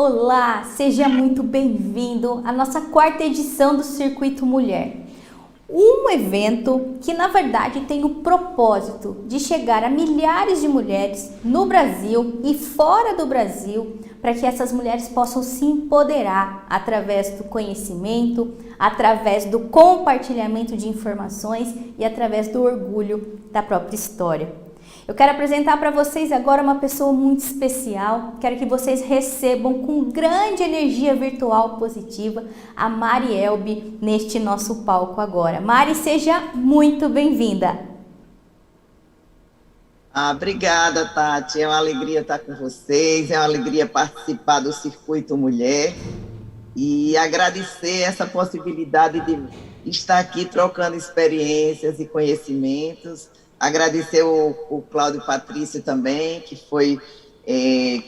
Olá, seja muito bem-vindo à nossa quarta edição do Circuito Mulher. Um evento que, na verdade, tem o propósito de chegar a milhares de mulheres no Brasil e fora do Brasil, para que essas mulheres possam se empoderar através do conhecimento, através do compartilhamento de informações e através do orgulho da própria história. Eu quero apresentar para vocês agora uma pessoa muito especial. Quero que vocês recebam com grande energia virtual positiva a Mari Elbi neste nosso palco agora. Mari, seja muito bem-vinda. Obrigada, Tati. É uma alegria estar com vocês, é uma alegria participar do Circuito Mulher e agradecer essa possibilidade de estar aqui trocando experiências e conhecimentos. Agradecer o Cláudio Patrício também, que foi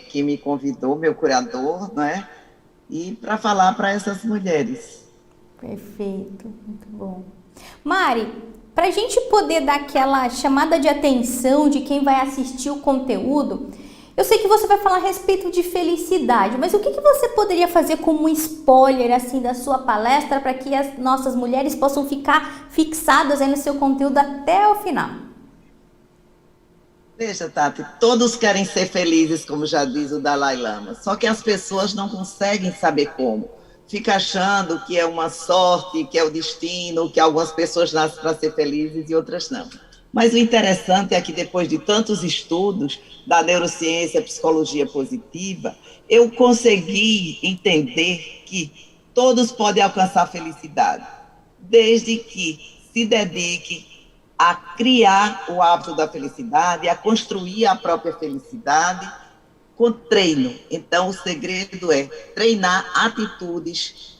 quem me convidou, meu curador, né? E para falar para essas mulheres. Perfeito, muito bom. Mari, para a gente poder dar aquela chamada de atenção de quem vai assistir o conteúdo, eu sei que você vai falar a respeito de felicidade, mas o que você poderia fazer como um spoiler assim da sua palestra para que as nossas mulheres possam ficar fixadas aí no seu conteúdo até o final? Veja, Tati, todos querem ser felizes, como já diz o Dalai Lama, só que as pessoas não conseguem saber como. Fica achando que é uma sorte, que é o destino, que algumas pessoas nascem para ser felizes e outras não. Mas o interessante é que depois de tantos estudos da neurociência, psicologia positiva, eu consegui entender que todos podem alcançar a felicidade, desde que se dedique a criar o hábito da felicidade, a construir a própria felicidade com treino. Então, o segredo é treinar atitudes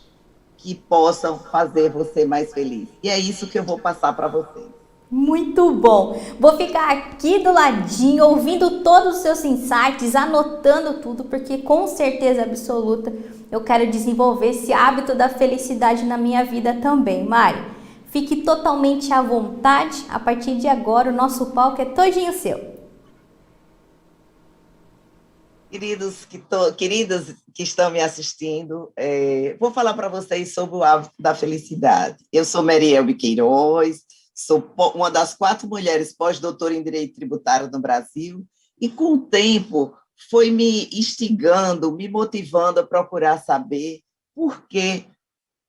que possam fazer você mais feliz. E é isso que eu vou passar para vocês. Muito bom! Vou ficar aqui do ladinho, ouvindo todos os seus insights, anotando tudo, porque com certeza absoluta eu quero desenvolver esse hábito da felicidade na minha vida também. Mari, fique totalmente à vontade. A partir de agora, o nosso palco é todinho seu. Queridos que estão me assistindo, vou falar para vocês sobre o hábito da felicidade. Eu sou Marielbe Queiroz, sou uma das 4 mulheres pós-doutora em Direito Tributário no Brasil, e com o tempo foi me instigando, me motivando a procurar saber por que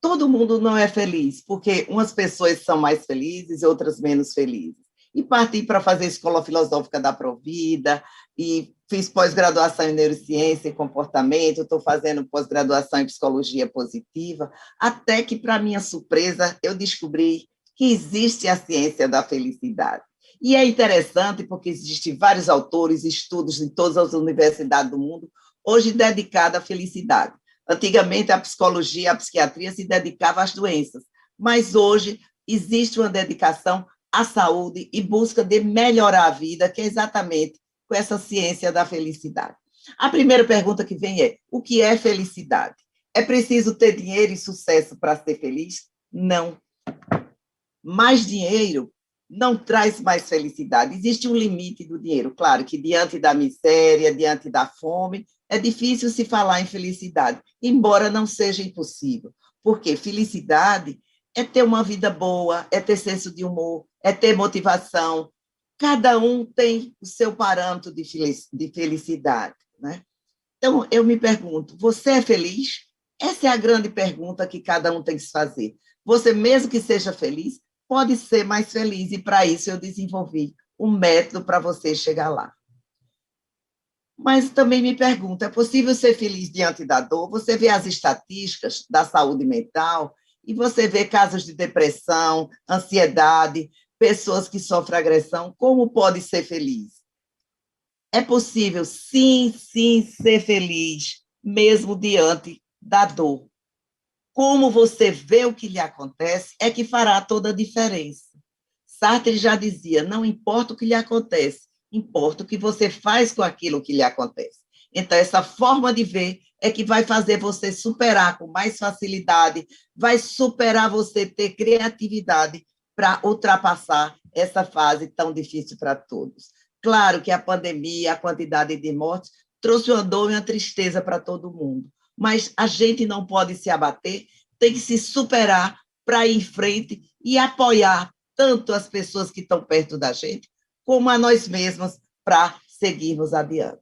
todo mundo não é feliz, porque umas pessoas são mais felizes, outras menos felizes. E parti para fazer Escola Filosófica da Provida, e fiz pós-graduação em Neurociência e Comportamento, estou fazendo pós-graduação em Psicologia Positiva, até que, para minha surpresa, eu descobri que existe a ciência da felicidade. E é interessante porque existem vários autores, estudos em todas as universidades do mundo, hoje dedicados à felicidade. Antigamente, a psicologia, a psiquiatria se dedicava às doenças, mas hoje existe uma dedicação à saúde e busca de melhorar a vida, que é exatamente com essa ciência da felicidade. A primeira pergunta que vem é: o que é felicidade? É preciso ter dinheiro e sucesso para ser feliz? Não. Mais dinheiro não traz mais felicidade. Existe um limite do dinheiro. Claro que diante da miséria, diante da fome, é difícil se falar em felicidade, embora não seja impossível, porque felicidade é ter uma vida boa, é ter senso de humor, é ter motivação. Cada um tem o seu parâmetro de felicidade, né? Então, eu me pergunto, você é feliz? Essa é a grande pergunta que cada um tem que se fazer. Você, mesmo que seja feliz, pode ser mais feliz, e para isso eu desenvolvi um método para você chegar lá. Mas também me pergunto, é possível ser feliz diante da dor? Você vê as estatísticas da saúde mental e você vê casos de depressão, ansiedade, pessoas que sofrem agressão. Como pode ser feliz? É possível, sim, sim, ser feliz, mesmo diante da dor. Como você vê o que lhe acontece é que fará toda a diferença. Sartre já dizia, não importa o que lhe acontece, importa o que você faz com aquilo que lhe acontece. Então, essa forma de ver é que vai fazer você superar com mais facilidade, vai superar você ter criatividade para ultrapassar essa fase tão difícil para todos. Claro que a pandemia, a quantidade de mortes, trouxe uma dor e uma tristeza para todo mundo, mas a gente não pode se abater, tem que se superar para ir em frente e apoiar tanto as pessoas que estão perto da gente, como a nós mesmos, para seguirmos adiante.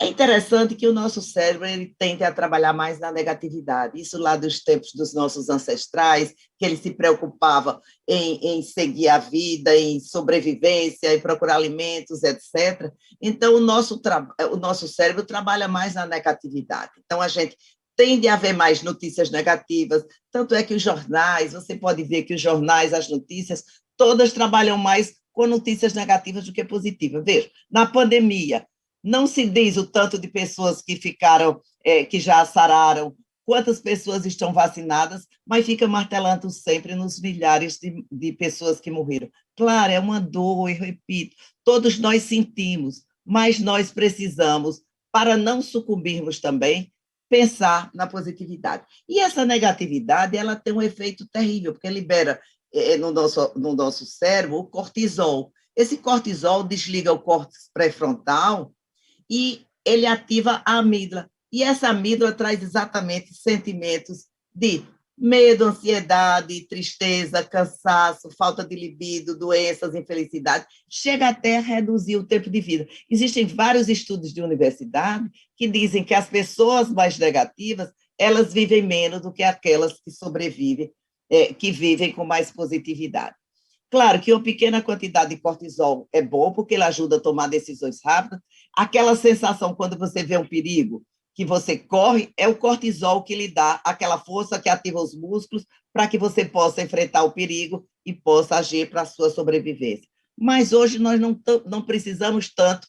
É interessante que o nosso cérebro ele tende a trabalhar mais na negatividade. Isso lá dos tempos dos nossos ancestrais, que ele se preocupava em seguir a vida, em sobrevivência, em procurar alimentos, etc. Então, o nosso cérebro trabalha mais na negatividade. Então, a gente tende a ver mais notícias negativas, tanto é que os jornais, você pode ver que os jornais, as notícias, todas trabalham mais com notícias negativas do que positivas. Veja, na pandemia, não se diz o tanto de pessoas que ficaram, que já sararam, quantas pessoas estão vacinadas, mas fica martelando sempre nos milhares de pessoas que morreram. Claro, é uma dor, eu repito, todos nós sentimos, mas nós precisamos, para não sucumbirmos também, pensar na positividade. E essa negatividade, ela tem um efeito terrível, porque libera no nosso cérebro o cortisol. Esse cortisol desliga o córtex pré-frontal e ele ativa a amígdala. E essa amígdala traz exatamente sentimentos de medo, ansiedade, tristeza, cansaço, falta de libido, doenças, infelicidade, chega até a reduzir o tempo de vida. Existem vários estudos de universidade que dizem que as pessoas mais negativas, elas vivem menos do que aquelas que sobrevivem, que vivem com mais positividade. Claro que uma pequena quantidade de cortisol é bom, porque ele ajuda a tomar decisões rápidas. Aquela sensação, quando você vê um perigo, que você corre, é o cortisol que lhe dá aquela força que ativa os músculos para que você possa enfrentar o perigo e possa agir para a sua sobrevivência. Mas hoje nós não precisamos tanto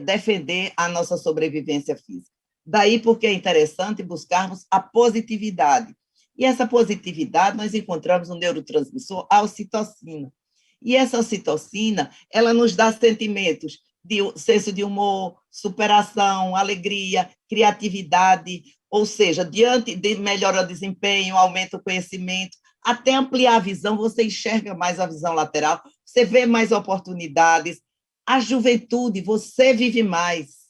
defender a nossa sobrevivência física. Daí porque é interessante buscarmos a positividade. E essa positividade nós encontramos no neurotransmissor, a ocitocina. E essa ocitocina, ela nos dá sentimentos de senso de humor, superação, alegria, criatividade, ou seja, diante de melhora o desempenho, aumenta o conhecimento, até ampliar a visão, você enxerga mais a visão lateral, você vê mais oportunidades. A juventude, você vive mais.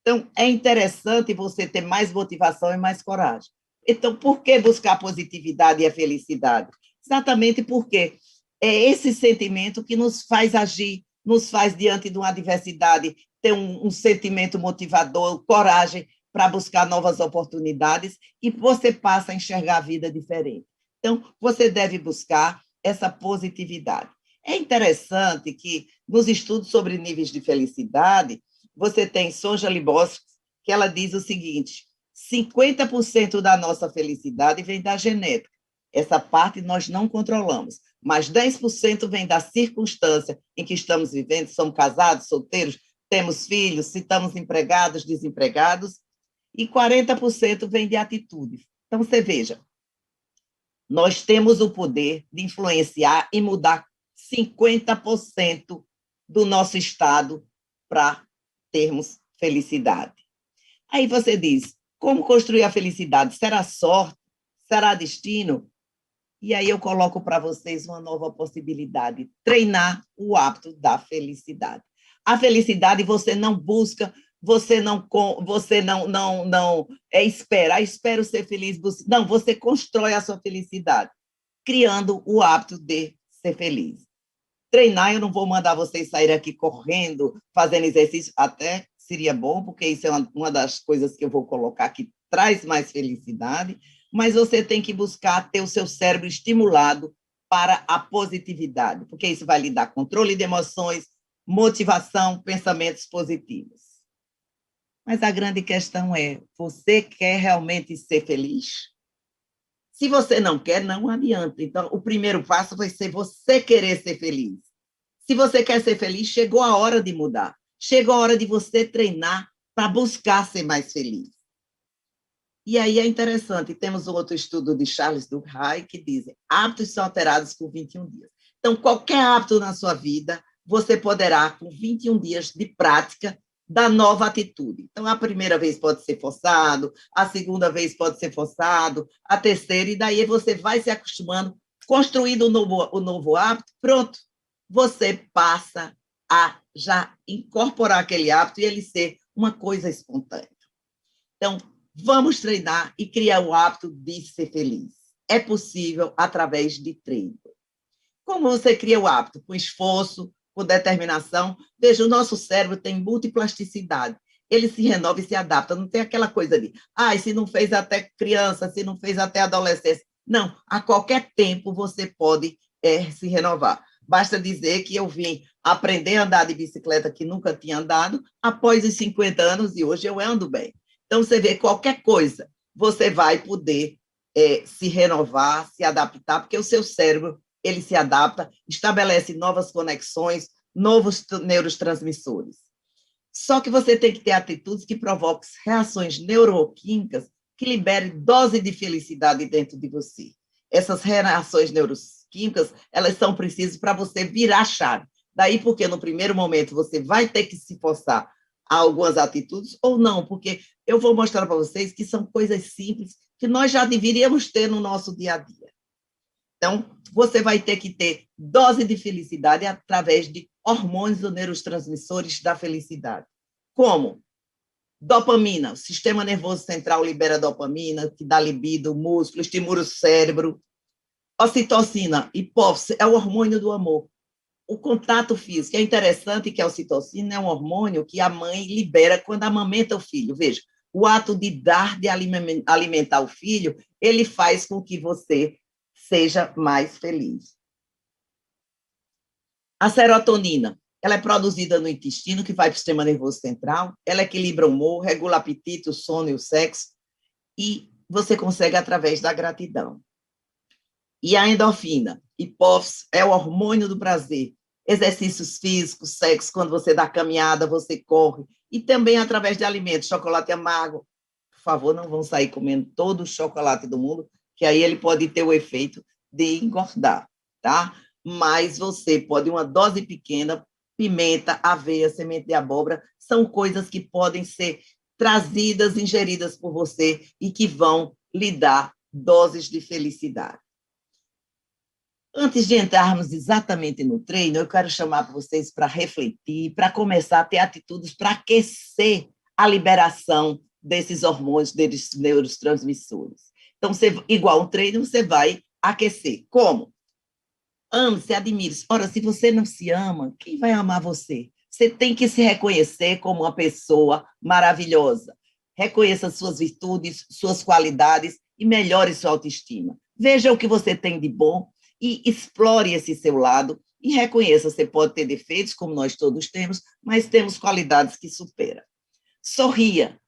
Então, é interessante você ter mais motivação e mais coragem. Então, por que buscar a positividade e a felicidade? Exatamente porque é esse sentimento que nos faz agir, nos faz, diante de uma adversidade, ter um sentimento motivador, coragem para buscar novas oportunidades, e você passa a enxergar a vida diferente. Então, você deve buscar essa positividade. É interessante que, nos estudos sobre níveis de felicidade, você tem Sonja Lyubomirsky, que ela diz o seguinte: 50% da nossa felicidade vem da genética. Essa parte nós não controlamos, mas 10% vem da circunstância em que estamos vivendo, somos casados, solteiros, temos filhos, se estamos empregados, desempregados, e 40% vem de atitudes. Então, você veja, nós temos o poder de influenciar e mudar 50% do nosso estado para termos felicidade. Aí você diz, como construir a felicidade? Será sorte? Será destino? E aí eu coloco para vocês uma nova possibilidade: treinar o hábito da felicidade. A felicidade você não busca, você não espero ser feliz. Não, você constrói a sua felicidade, criando o hábito de ser feliz. Treinar, eu não vou mandar vocês sair aqui correndo, fazendo exercício, até seria bom, porque isso é uma das coisas que eu vou colocar que traz mais felicidade, mas você tem que buscar ter o seu cérebro estimulado para a positividade, porque isso vai lhe dar controle de emoções, motivação, pensamentos positivos. Mas a grande questão é, você quer realmente ser feliz? Se você não quer, não adianta. Então, o primeiro passo vai ser você querer ser feliz. Se você quer ser feliz, chegou a hora de mudar. Chegou a hora de você treinar para buscar ser mais feliz. E aí é interessante, temos um outro estudo de Charles Duhigg que diz: hábitos são alterados por 21 dias. Então, qualquer hábito na sua vida, você poderá, com 21 dias de prática, dar nova atitude. Então, a primeira vez pode ser forçado, a segunda vez pode ser forçado, a terceira, e daí você vai se acostumando, construindo o novo hábito, pronto, você passa a já incorporar aquele hábito e ele ser uma coisa espontânea. Então, Vamos treinar e criar o hábito de ser feliz. É possível através de treino. Como você cria o hábito? Com esforço, com determinação. Veja, o nosso cérebro tem multiplasticidade. Ele se renova e se adapta. Não tem aquela coisa de, se não fez até criança, se não fez até adolescência. Não, a qualquer tempo você pode se renovar. Basta dizer que eu vim aprender a andar de bicicleta que nunca tinha andado após os 50 anos e hoje eu ando bem. Então, você vê qualquer coisa, você vai poder se renovar, se adaptar, porque o seu cérebro ele se adapta, estabelece novas conexões, novos neurotransmissores. Só que você tem que ter atitudes que provoquem reações neuroquímicas que liberem dose de felicidade dentro de você. Essas reações neuroquímicas, elas são precisas para você virar a chave. Daí porque no primeiro momento você vai ter que se forçar a algumas atitudes ou não, porque eu vou mostrar para vocês que são coisas simples que nós já deveríamos ter no nosso dia a dia. Então, você vai ter que ter dose de felicidade através de hormônios ou neurotransmissores da felicidade. Como? Dopamina. O sistema nervoso central libera dopamina, que dá libido, músculo, estimula o cérebro. Ocitocina, hipófise, é o hormônio do amor. O contato físico é interessante que a ocitocina é um hormônio que a mãe libera quando amamenta o filho. Veja, o ato de dar, de alimentar o filho, ele faz com que você seja mais feliz. A serotonina, ela é produzida no intestino, que vai para o sistema nervoso central, ela equilibra o humor, regula o apetite, o sono e o sexo, e você consegue através da gratidão. E a endorfina, hipófise, é o hormônio do prazer, exercícios físicos, sexo, quando você dá caminhada, você corre, e também através de alimentos, chocolate amargo. Por favor, não vão sair comendo todo o chocolate do mundo, que aí ele pode ter o efeito de engordar, tá? Mas você pode, uma dose pequena, pimenta, aveia, semente de abóbora, são coisas que podem ser trazidas, ingeridas por você e que vão lhe dar doses de felicidade. Antes de entrarmos exatamente no treino, eu quero chamar para vocês para refletir, para começar a ter atitudes para aquecer a liberação desses hormônios, desses neurotransmissores. Então, igual um treino, você vai aquecer. Como? Ame-se, admire-se. Ora, se você não se ama, quem vai amar você? Você tem que se reconhecer como uma pessoa maravilhosa. Reconheça suas virtudes, suas qualidades e melhore sua autoestima. Veja o que você tem de bom e explore esse seu lado e reconheça, você pode ter defeitos, como nós todos temos, mas temos qualidades que superam. Sorria.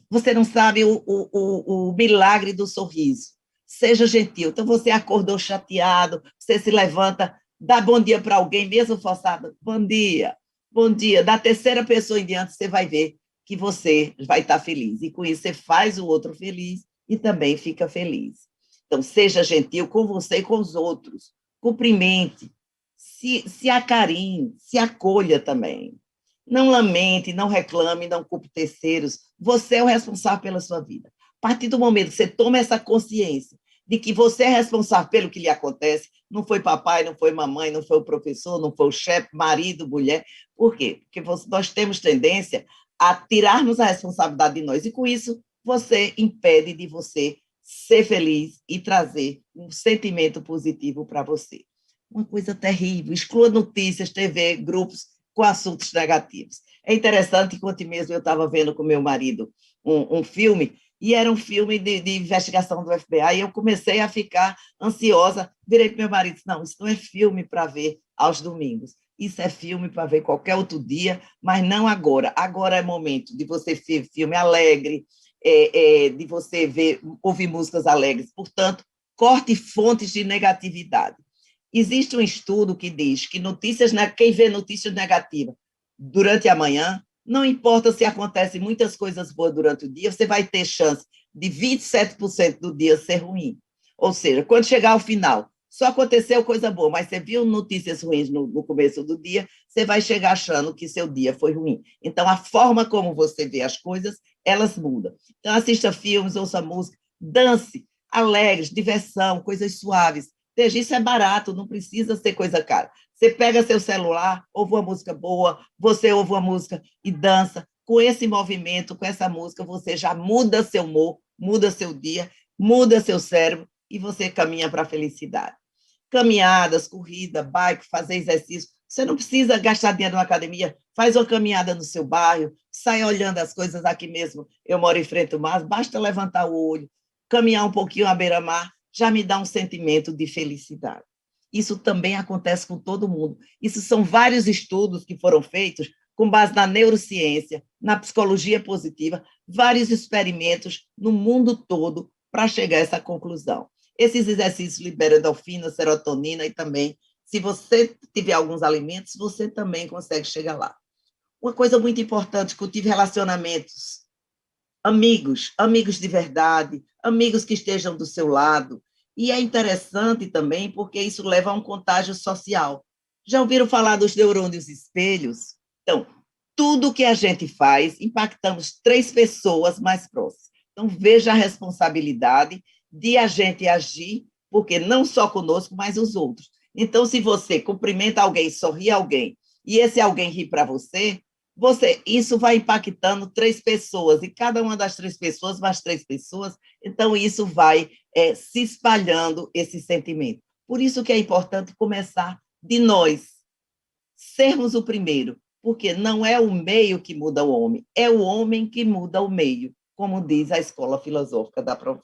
Você não sabe o milagre do sorriso. Seja gentil. Então, você acordou chateado, você se levanta, dá bom dia para alguém, mesmo forçado. Bom dia, bom dia. Da terceira pessoa em diante, você vai ver que você vai estar feliz. E com isso, você faz o outro feliz e também fica feliz. Então, seja gentil com você e com os outros. Cumprimente, se acarinhe, se acolha também. Não lamente, não reclame, não culpe terceiros. Você é o responsável pela sua vida. A partir do momento que você toma essa consciência de que você é responsável pelo que lhe acontece, não foi papai, não foi mamãe, não foi o professor, não foi o chefe, marido, mulher. Por quê? Porque nós temos tendência a tirarmos a responsabilidade de nós. E, com isso, você impede de você ser feliz e trazer um sentimento positivo para você. Uma coisa terrível. Exclua notícias, TV, grupos com assuntos negativos. É interessante que ontem mesmo eu estava vendo com meu marido um filme, e era um filme de investigação do FBI, e eu comecei a ficar ansiosa, virei para meu marido e disse, não, isso não é filme para ver aos domingos, isso é filme para ver qualquer outro dia, mas não agora. Agora é momento de você ver filme alegre, de você ouvir músicas alegres. Portanto, corte fontes de negatividade. Existe um estudo que diz que quem vê notícias negativas durante a manhã, não importa se acontecem muitas coisas boas durante o dia, você vai ter chance de 27% do dia ser ruim. Ou seja, quando chegar ao final, só aconteceu coisa boa, mas você viu notícias ruins no começo do dia, você vai chegar achando que seu dia foi ruim. Então, a forma como você vê as coisas, elas mudam. Então, assista filmes, ouça música, dance, alegres, diversão, coisas suaves. Veja, isso é barato, não precisa ser coisa cara. Você pega seu celular, ouve uma música boa, você ouve uma música e dança. com esse movimento, com essa música, você já muda seu humor, muda seu dia, muda seu cérebro e você caminha para a felicidade. Caminhadas, corrida, bike, fazer exercício. Você não precisa gastar dinheiro na academia, faz uma caminhada no seu bairro, sai olhando as coisas aqui mesmo. Eu moro em frente ao mar, basta levantar o olho, caminhar um pouquinho à beira-mar, já me dá um sentimento de felicidade. Isso também acontece com todo mundo. Isso são vários estudos que foram feitos com base na neurociência, na psicologia positiva, vários experimentos no mundo todo para chegar a essa conclusão. Esses exercícios liberam endorfina, serotonina e também, se você tiver alguns alimentos, você também consegue chegar lá. Uma coisa muito importante, cultive relacionamentos, amigos de verdade, amigos que estejam do seu lado. E é interessante também porque isso leva a um contágio social. Já ouviram falar dos neurônios espelhos? Então, tudo que a gente faz, impactamos 3 pessoas mais próximas. Então, veja a responsabilidade de a gente agir, porque não só conosco, mas os outros. Então, se você cumprimenta alguém, sorri a alguém, e esse alguém ri para você, isso vai impactando 3 pessoas, e cada uma das 3 pessoas, mais 3 pessoas, então isso vai se espalhando, esse sentimento. Por isso que é importante começar de nós, sermos o primeiro, porque não é o meio que muda o homem, é o homem que muda o meio, como diz a escola filosófica da Provida.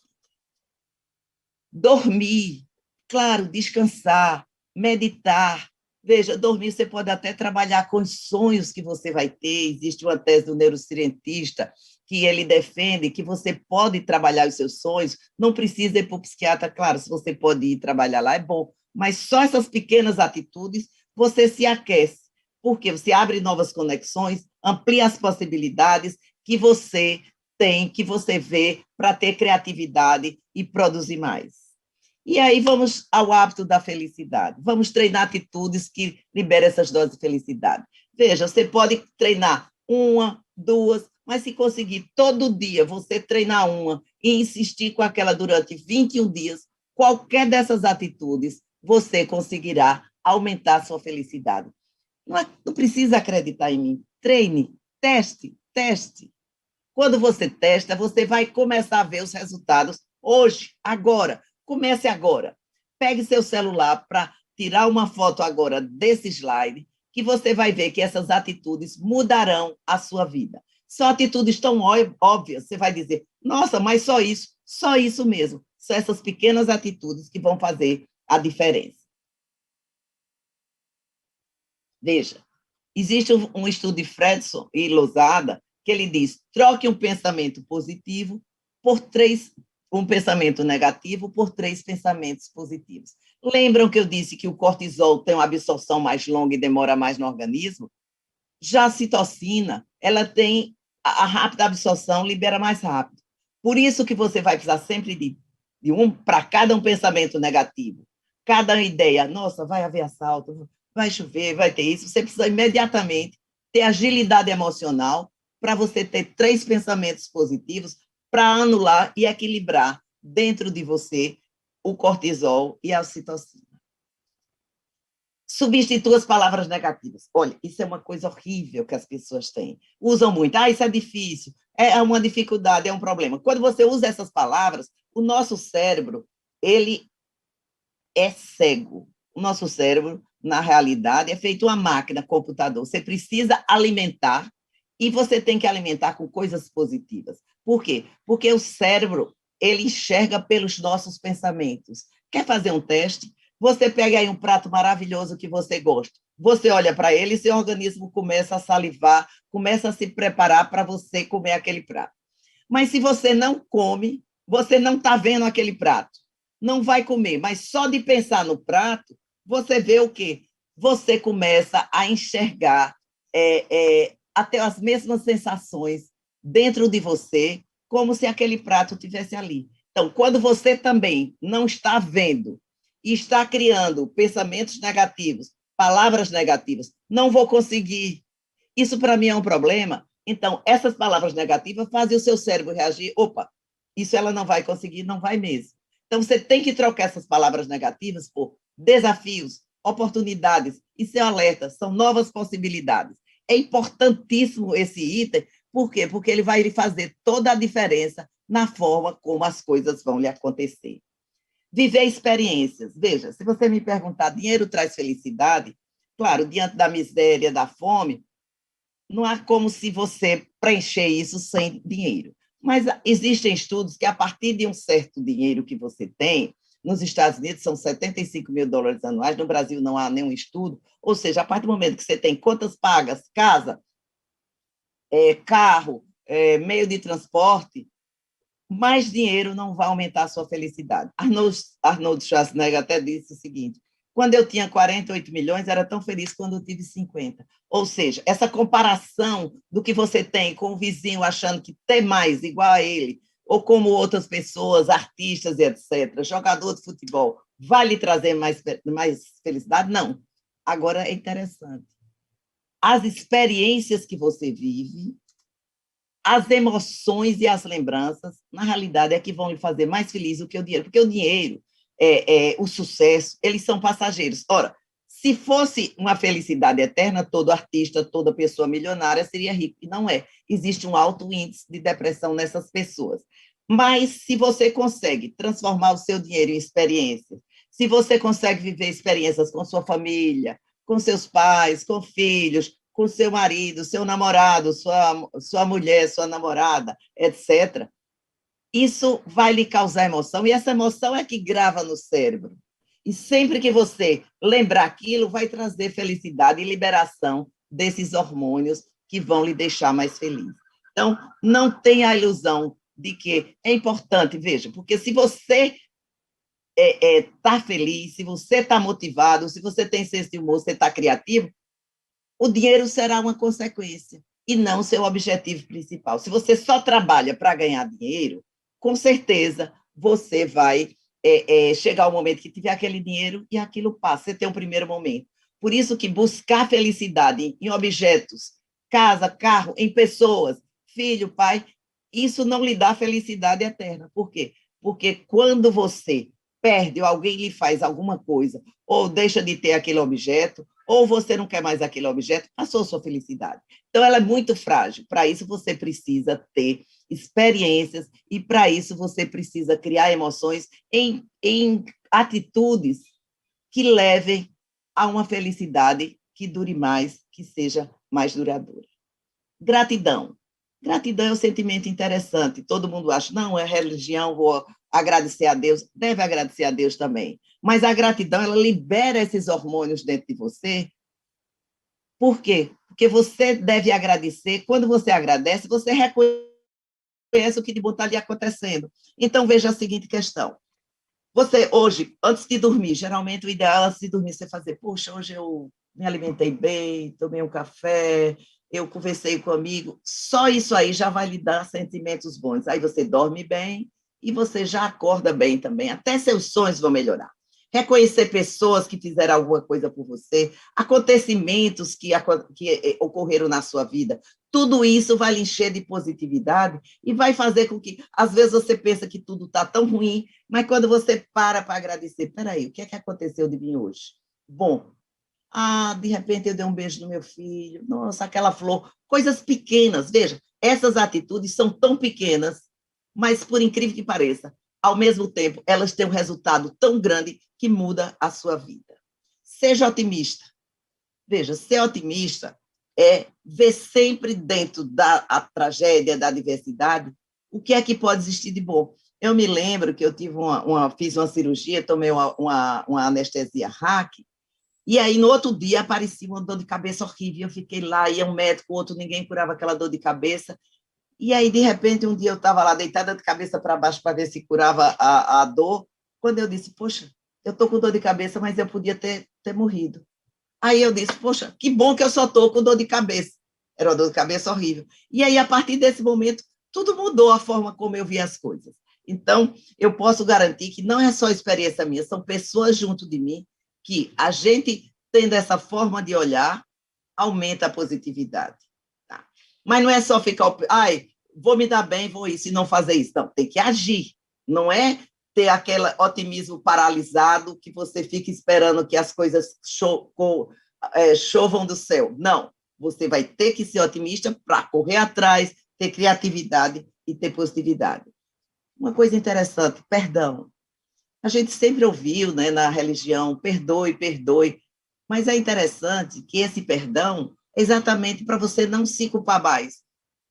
Dormir, claro, descansar, meditar. Veja, dormir você pode até trabalhar com os sonhos que você vai ter. Existe uma tese do neurocientista que ele defende que você pode trabalhar os seus sonhos, não precisa ir para o psiquiatra, claro, se você pode ir trabalhar lá, é bom, mas só essas pequenas atitudes você se aquece, porque você abre novas conexões, amplia as possibilidades que você tem, que você vê para ter criatividade e produzir mais. E aí vamos ao hábito da felicidade. Vamos treinar atitudes que liberam essas doses de felicidade. Veja, você pode treinar 1, 2, mas se conseguir todo dia você treinar uma e insistir com aquela durante 21 dias, qualquer dessas atitudes, você conseguirá aumentar a sua felicidade. Não precisa acreditar em mim. Treine, teste. Quando você testa, você vai começar a ver os resultados hoje, agora. Comece agora. Pegue seu celular para tirar uma foto agora desse slide, que você vai ver que essas atitudes mudarão a sua vida. São atitudes tão óbvias, você vai dizer, nossa, mas só isso mesmo. São essas pequenas atitudes que vão fazer a diferença. Veja, existe um estudo de Fredson e Lozada, que ele diz, troque um pensamento positivo por 3 um pensamento negativo por 3 pensamentos positivos. Lembram que eu disse que o cortisol tem uma absorção mais longa e demora mais no organismo? Já a citocina, ela tem a rápida absorção, libera mais rápido. Por isso que você vai precisar sempre de para cada um pensamento negativo. Cada ideia, nossa, vai haver assalto, vai chover, vai ter isso. Você precisa imediatamente ter agilidade emocional para você ter 3 pensamentos positivos para anular e equilibrar dentro de você o cortisol e a ocitocina. Substitua as palavras negativas. Olha, isso é uma coisa horrível que as pessoas têm. Usam muito. Isso é difícil, é uma dificuldade, é um problema. Quando você usa essas palavras, o nosso cérebro, ele é cego. O nosso cérebro, na realidade, é feito uma máquina, computador. Você precisa alimentar e você tem que alimentar com coisas positivas. Por quê? Porque o cérebro, ele enxerga pelos nossos pensamentos. Quer fazer um teste? Você pega aí um prato maravilhoso que você gosta. Você olha para ele e seu organismo começa a salivar, começa a se preparar para você comer aquele prato. Mas se você não come, você não está vendo aquele prato. Não vai comer, mas só de pensar no prato, você vê o quê? Você começa a enxergar até as mesmas sensações dentro de você, como se aquele prato estivesse ali. Então, quando você também não está vendo e está criando pensamentos negativos, palavras negativas, não vou conseguir, isso para mim é um problema, então essas palavras negativas fazem o seu cérebro reagir, opa, isso ela não vai conseguir, não vai mesmo. Então, você tem que trocar essas palavras negativas por desafios, oportunidades, e seu alerta, são novas possibilidades. É importantíssimo esse item, Por quê? Porque ele vai lhe fazer toda a diferença na forma como as coisas vão lhe acontecer. Viver experiências. Veja, se você me perguntar, dinheiro traz felicidade? Claro, diante da miséria, da fome, não há como se você preencher isso sem dinheiro. Mas existem estudos que, a partir de um certo dinheiro que você tem, nos Estados Unidos são US$ 75.000 anuais, no Brasil não há nenhum estudo, ou seja, a partir do momento que você tem contas pagas, casa, carro, meio de transporte, mais dinheiro não vai aumentar a sua felicidade. Arnold Schwarzenegger até disse o seguinte: quando eu tinha 48 milhões, era tão feliz quando eu tive 50. Ou seja, essa comparação do que você tem com o vizinho achando que tem mais, igual a ele, ou como outras pessoas, artistas e etc., jogador de futebol, vai lhe trazer mais felicidade? Não. Agora é interessante. As experiências que você vive, as emoções e as lembranças, na realidade, é que vão lhe fazer mais feliz do que o dinheiro, porque o dinheiro, o sucesso, eles são passageiros. Ora, se fosse uma felicidade eterna, todo artista, toda pessoa milionária seria rico, e não é. Existe um alto índice de depressão nessas pessoas. Mas se você consegue transformar o seu dinheiro em experiências, se você consegue viver experiências com sua família, com seus pais, com filhos, com seu marido, seu namorado, sua mulher, sua namorada, etc., isso vai lhe causar emoção, e essa emoção é que grava no cérebro. E sempre que você lembrar aquilo, vai trazer felicidade e liberação desses hormônios que vão lhe deixar mais feliz. Então, não tenha a ilusão de que é importante, veja, porque se você está feliz, se você está motivado, se você tem senso de humor, você está criativo, o dinheiro será uma consequência e não seu objetivo principal. Se você só trabalha para ganhar dinheiro, com certeza você vai chegar ao momento que tiver aquele dinheiro e aquilo passa. Você tem um primeiro momento. Por isso que buscar felicidade em objetos, casa, carro, em pessoas, filho, pai, isso não lhe dá felicidade eterna. Por quê? Porque quando você perde ou alguém lhe faz alguma coisa, ou deixa de ter aquele objeto, ou você não quer mais aquele objeto, passou sua felicidade. Então, ela é muito frágil. Para isso, você precisa ter experiências e, para isso, você precisa criar emoções em atitudes que levem a uma felicidade que dure mais, que seja mais duradoura. Gratidão. Gratidão é um sentimento interessante. Todo mundo acha, não, é religião, vou agradecer a Deus. Deve agradecer a Deus também. Mas a gratidão, ela libera esses hormônios dentro de você. Por quê? Porque você deve agradecer. Quando você agradece, você reconhece o que de bom está lhe acontecendo. Então, veja a seguinte questão. Você, hoje, antes de dormir, geralmente o ideal antes de dormir, você fazer, poxa, hoje eu me alimentei bem, tomei um café, eu conversei com um amigo. Só isso aí já vai lhe dar sentimentos bons. Aí você dorme bem e você já acorda bem também. Até seus sonhos vão melhorar. Reconhecer pessoas que fizeram alguma coisa por você, acontecimentos que ocorreram na sua vida, tudo isso vai lhe encher de positividade e vai fazer com que, às vezes, você pensa que tudo está tão ruim, mas quando você para agradecer, peraí, o que é que aconteceu de mim hoje? Bom, de repente eu dei um beijo no meu filho, nossa, aquela flor, coisas pequenas, veja, essas atitudes são tão pequenas, mas, por incrível que pareça, ao mesmo tempo, elas têm um resultado tão grande que muda a sua vida. Seja otimista. Veja, ser otimista é ver sempre dentro da tragédia, da adversidade, o que é que pode existir de bom. Eu me lembro que eu fiz uma cirurgia, tomei uma anestesia RAC, e aí no outro dia aparecia uma dor de cabeça horrível, eu fiquei lá, ia um médico, outro, ninguém curava aquela dor de cabeça. E aí, de repente, um dia eu estava lá deitada de cabeça para baixo para ver se curava a dor, quando eu disse, poxa, eu estou com dor de cabeça, mas eu podia ter morrido. Aí eu disse, poxa, que bom que eu só estou com dor de cabeça. Era uma dor de cabeça horrível. E aí, a partir desse momento, tudo mudou a forma como eu via as coisas. Então, eu posso garantir que não é só experiência minha, são pessoas junto de mim que a gente, tendo essa forma de olhar, aumenta a positividade. Mas não é só ficar, vou me dar bem, vou isso, e não fazer isso. Não, tem que agir. Não é ter aquele otimismo paralisado que você fica esperando que as coisas chovam do céu. Não, você vai ter que ser otimista para correr atrás, ter criatividade e ter positividade. Uma coisa interessante, perdão. A gente sempre ouviu, né, na religião, perdoe, perdoe, mas é interessante que esse perdão é exatamente para você não se culpar mais,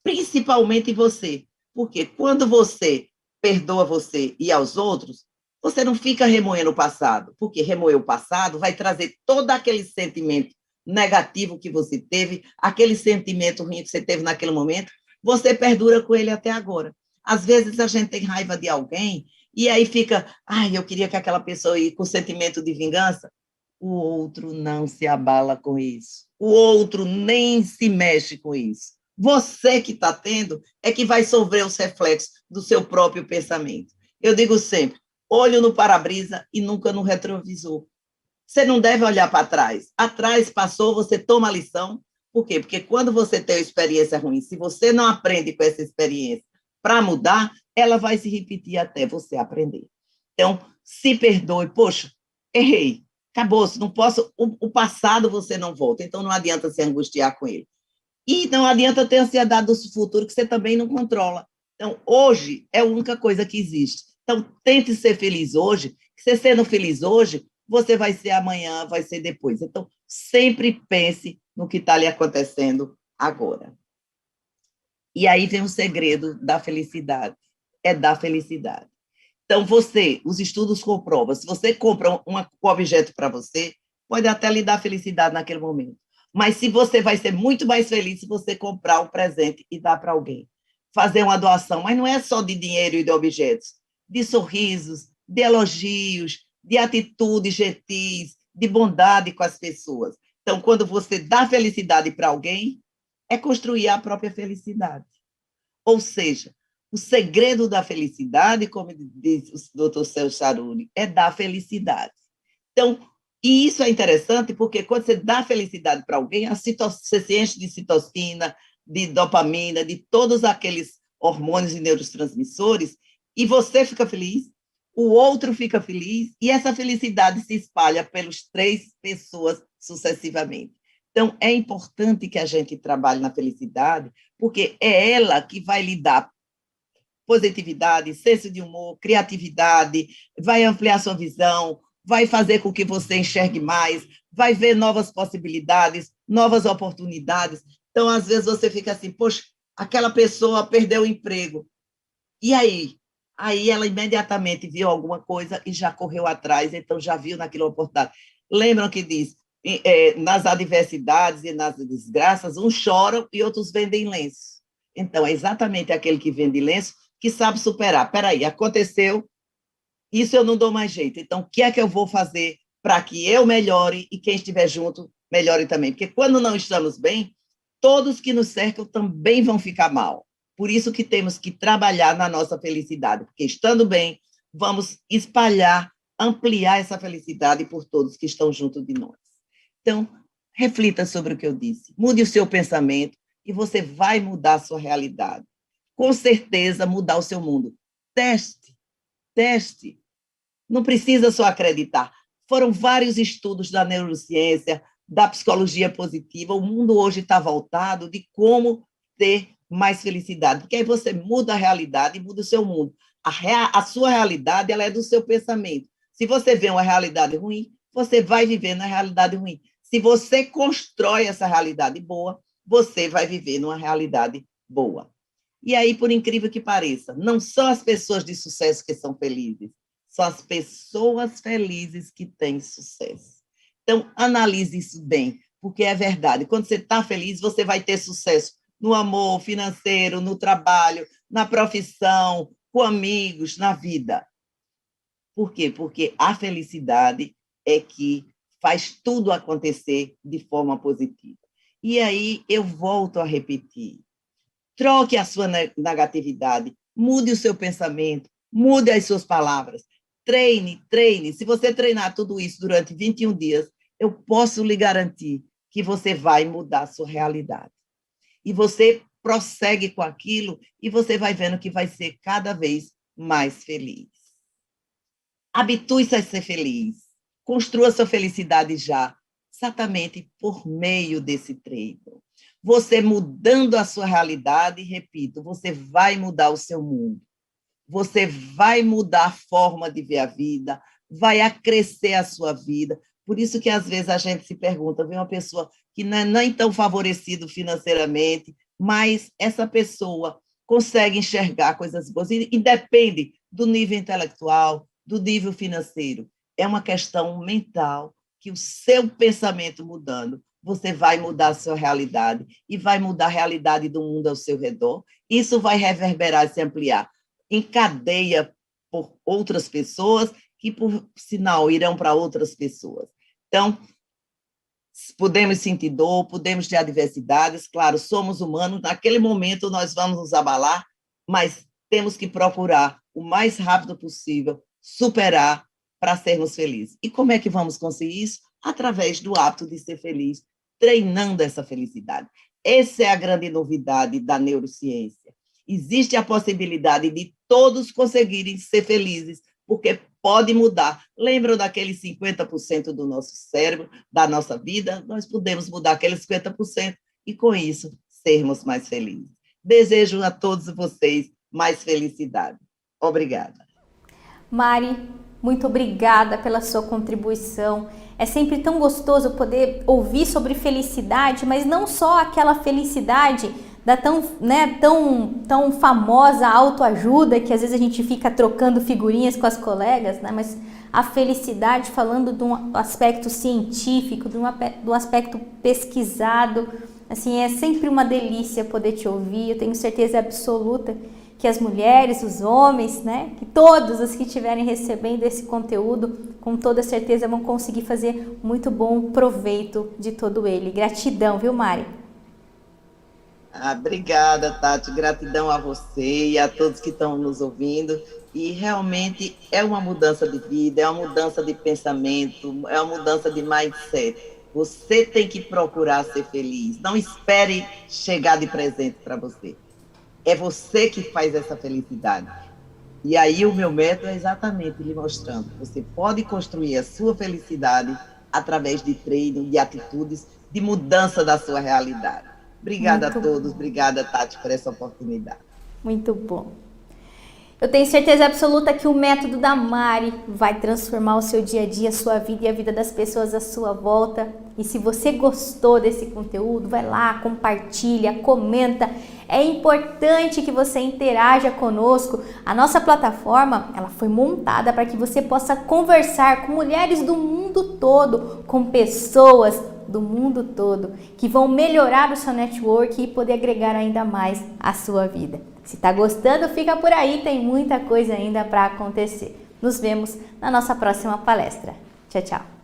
principalmente você, porque quando você perdoa você e aos outros, você não fica remoendo o passado, porque remoer o passado vai trazer todo aquele sentimento negativo que você teve, aquele sentimento ruim que você teve naquele momento, você perdura com ele até agora. Às vezes a gente tem raiva de alguém e aí fica, ai, eu queria que aquela pessoa ia com sentimento de vingança. O outro não se abala com isso. O outro nem se mexe com isso. Você que está tendo é que vai sofrer os reflexos do seu próprio pensamento. Eu digo sempre, olho no para-brisa e nunca no retrovisor. Você não deve olhar para trás. Atrás passou, você toma a lição. Por quê? Porque quando você tem uma experiência ruim, se você não aprende com essa experiência para mudar, ela vai se repetir até você aprender. Então, se perdoe. Poxa, errei. Acabou, não posso. O passado você não volta, então não adianta se angustiar com ele. E não adianta ter ansiedade do futuro, que você também não controla. Então, hoje é a única coisa que existe. Então, tente ser feliz hoje, que você sendo feliz hoje, você vai ser amanhã, vai ser depois. Então, sempre pense no que está lhe acontecendo agora. E aí vem o segredo da felicidade, é da felicidade. Então, os estudos comprovam, se você compra um objeto para você, pode até lhe dar felicidade naquele momento. Mas se você vai ser muito mais feliz se você comprar um presente e dar para alguém. Fazer uma doação, mas não é só de dinheiro e de objetos, de sorrisos, de elogios, de atitudes gentis, de bondade com as pessoas. Então, quando você dá felicidade para alguém, é construir a própria felicidade. Ou seja, o segredo da felicidade, como diz o doutor Celso Saruri, é dar felicidade. Então, e isso é interessante porque quando você dá felicidade para alguém, você se enche de citocina, de dopamina, de todos aqueles hormônios e neurotransmissores, e você fica feliz, o outro fica feliz, e essa felicidade se espalha pelas 3 pessoas sucessivamente. Então, é importante que a gente trabalhe na felicidade, porque é ela que vai lhe dar positividade, senso de humor, criatividade, vai ampliar sua visão, vai fazer com que você enxergue mais, vai ver novas possibilidades, novas oportunidades. Então, às vezes, você fica assim, poxa, aquela pessoa perdeu o emprego. E aí? Aí ela imediatamente viu alguma coisa e já correu atrás, então já viu naquela oportunidade. Lembram que diz, nas adversidades e nas desgraças, uns choram e outros vendem lenço. Então, é exatamente aquele que vende lenço que sabe superar. Peraí, aconteceu, isso eu não dou mais jeito. Então, o que é que eu vou fazer para que eu melhore e quem estiver junto melhore também? Porque quando não estamos bem, todos que nos cercam também vão ficar mal. Por isso que temos que trabalhar na nossa felicidade, porque estando bem, vamos espalhar, ampliar essa felicidade por todos que estão junto de nós. Então, reflita sobre o que eu disse, mude o seu pensamento e você vai mudar a sua realidade. Com certeza, mudar o seu mundo. Teste. Não precisa só acreditar. Foram vários estudos da neurociência, da psicologia positiva. O mundo hoje está voltado de como ter mais felicidade, porque aí você muda a realidade e muda o seu mundo. A sua realidade ela é do seu pensamento. Se você vê uma realidade ruim, você vai viver na realidade ruim. Se você constrói essa realidade boa, você vai viver numa realidade boa. E aí, por incrível que pareça, não são as pessoas de sucesso que são felizes, são as pessoas felizes que têm sucesso. Então, analise isso bem, porque é verdade. Quando você está feliz, você vai ter sucesso no amor financeiro, no trabalho, na profissão, com amigos, na vida. Por quê? Porque a felicidade é que faz tudo acontecer de forma positiva. E aí eu volto a repetir. Troque a sua negatividade, mude o seu pensamento, mude as suas palavras. Treine. Se você treinar tudo isso durante 21 dias, eu posso lhe garantir que você vai mudar a sua realidade. E você prossegue com aquilo e você vai vendo que vai ser cada vez mais feliz. Habitue-se a ser feliz. Construa sua felicidade já, exatamente por meio desse treino. Você mudando a sua realidade, repito, você vai mudar o seu mundo. Você vai mudar a forma de ver a vida, vai acrescer a sua vida. Por isso que, às vezes, a gente se pergunta, vem uma pessoa que não é nem tão favorecida financeiramente, mas essa pessoa consegue enxergar coisas boas, e independe do nível intelectual, do nível financeiro. É uma questão mental, que o seu pensamento mudando, você vai mudar a sua realidade e vai mudar a realidade do mundo ao seu redor. Isso vai reverberar e se ampliar em cadeia por outras pessoas, que, por sinal, irão para outras pessoas. Então, podemos sentir dor, podemos ter adversidades, claro, somos humanos, naquele momento nós vamos nos abalar, mas temos que procurar o mais rápido possível superar para sermos felizes. E como é que vamos conseguir isso? Através do hábito de ser feliz, treinando essa felicidade. Essa é a grande novidade da neurociência. Existe a possibilidade de todos conseguirem ser felizes, porque pode mudar. Lembram daqueles 50% do nosso cérebro, da nossa vida? Nós podemos mudar aqueles 50% e, com isso, sermos mais felizes. Desejo a todos vocês mais felicidade. Obrigada. Mari, muito obrigada pela sua contribuição. É sempre tão gostoso poder ouvir sobre felicidade, mas não só aquela felicidade da tão famosa autoajuda, que às vezes a gente fica trocando figurinhas com as colegas, né? Mas a felicidade falando de um aspecto científico, de um aspecto pesquisado. Assim, é sempre uma delícia poder te ouvir. Eu tenho certeza absoluta que as mulheres, os homens, né, que todos os que estiverem recebendo esse conteúdo, com toda certeza vão conseguir fazer muito bom proveito de todo ele. Gratidão, viu, Mari? Obrigada, Tati. Gratidão a você e a todos que estão nos ouvindo. E realmente é uma mudança de vida, é uma mudança de pensamento, é uma mudança de mindset. Você tem que procurar ser feliz. Não espere chegar de presente para você. É você que faz essa felicidade. E aí o meu método é exatamente lhe mostrando. Você pode construir a sua felicidade através de treino, de atitudes, de mudança da sua realidade. Obrigada a todos, obrigada, Tati, por essa oportunidade. Muito bom. Eu tenho certeza absoluta que o método da Mari vai transformar o seu dia a dia, a sua vida e a vida das pessoas à sua volta. E se você gostou desse conteúdo, vai lá, compartilha, comenta. É importante que você interaja conosco. A nossa plataforma, ela foi montada para que você possa conversar com mulheres do mundo todo, com pessoas do mundo todo, que vão melhorar o seu network e poder agregar ainda mais à sua vida. Se está gostando, fica por aí, tem muita coisa ainda para acontecer. Nos vemos na nossa próxima palestra. Tchau, tchau.